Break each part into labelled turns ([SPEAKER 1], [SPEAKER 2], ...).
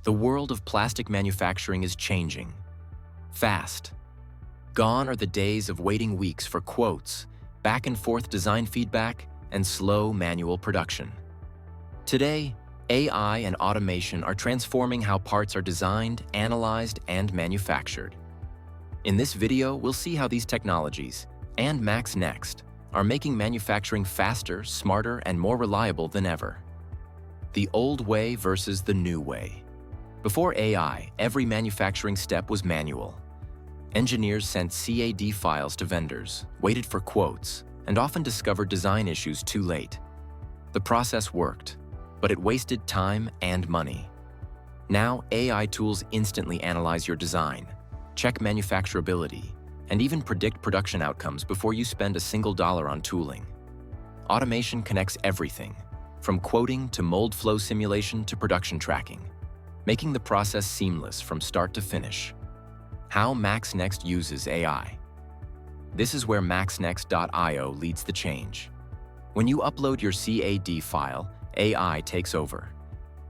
[SPEAKER 1] The world of plastic manufacturing is changing. Fast. Gone are the days of waiting weeks for quotes, back and forth design feedback, and slow manual production. Today, AI and automation are transforming how parts are designed, analyzed, and manufactured. In this video, we'll see how these technologies, and maxnext, are making manufacturing faster, smarter, and more reliable than ever. The old way versus the new way. Before AI, every manufacturing step was manual. Engineers sent CAD files to vendors, waited for quotes, and often discovered design issues too late. The process worked, but it wasted time and money. Now, AI tools instantly analyze your design, check manufacturability, and even predict production outcomes before you spend a single dollar on tooling. Automation connects everything, from quoting to mold flow simulation to production tracking, making the process seamless from start to finish. How maxnext uses AI. This is where maxnext.io leads the change. When you upload your CAD file, AI takes over.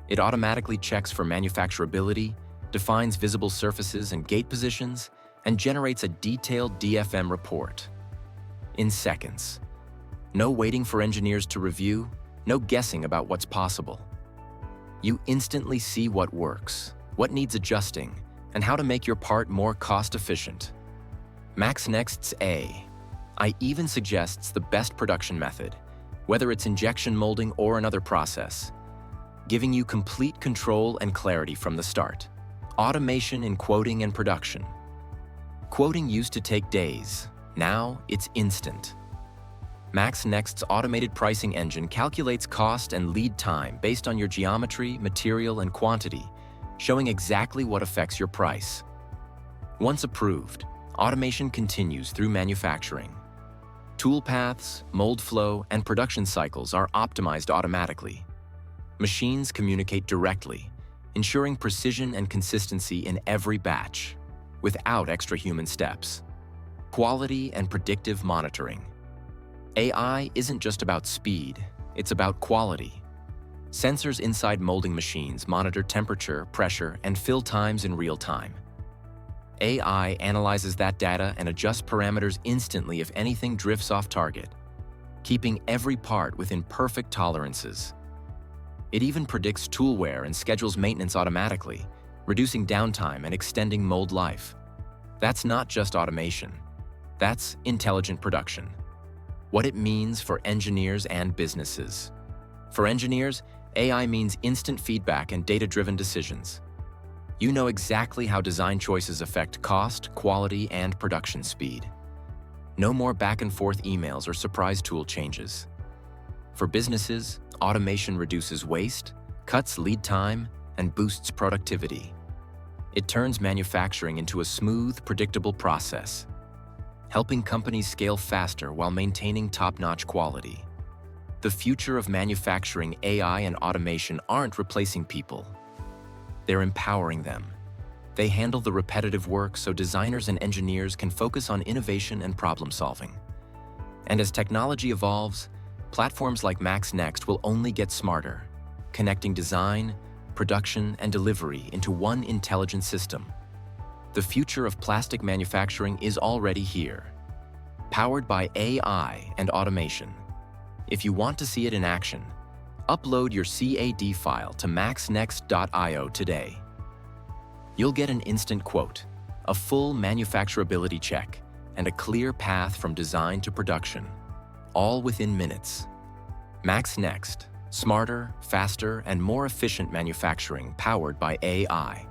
[SPEAKER 1] It automatically checks for manufacturability, defines visible surfaces and gate positions, and generates a detailed DFM report. In seconds. No waiting for engineers to review, no guessing about what's possible. You instantly see what works, what needs adjusting, and how to make your part more cost-efficient. maxnext's AI even suggests the best production method, whether it's injection molding or another process, giving you complete control and clarity from the start. Automation in quoting and production. Quoting used to take days. Now it's instant. maxnext's automated pricing engine calculates cost and lead time based on your geometry, material, and quantity, showing exactly what affects your price. Once approved, automation continues through manufacturing. Tool paths, mold flow, and production cycles are optimized automatically. Machines communicate directly, ensuring precision and consistency in every batch, without extra human steps. Quality and predictive monitoring. AI isn't just about speed, it's about quality. Sensors inside molding machines monitor temperature, pressure, and fill times in real time. AI analyzes that data and adjusts parameters instantly if anything drifts off target, keeping every part within perfect tolerances. It even predicts tool wear and schedules maintenance automatically, reducing downtime and extending mold life. That's not just automation. That's intelligent production. What it means for engineers and businesses. For engineers, AI means instant feedback and data-driven decisions. You know exactly how design choices affect cost, quality, and production speed. No more back-and-forth emails or surprise tool changes. For businesses, automation reduces waste, cuts lead time, and boosts productivity. It turns manufacturing into a smooth, predictable process, helping companies scale faster while maintaining top-notch quality. The future of manufacturing, AI and automation aren't replacing people. They're empowering them. They handle the repetitive work so designers and engineers can focus on innovation and problem-solving. And as technology evolves, platforms like maxnext will only get smarter, connecting design, production, and delivery into one intelligent system. The future of plastic manufacturing is already here, powered by AI and automation. If you want to see it in action, upload your CAD file to maxnext.io today. You'll get an instant quote, a full manufacturability check, and a clear path from design to production, all within minutes. maxnext, smarter, faster, and more efficient manufacturing powered by AI.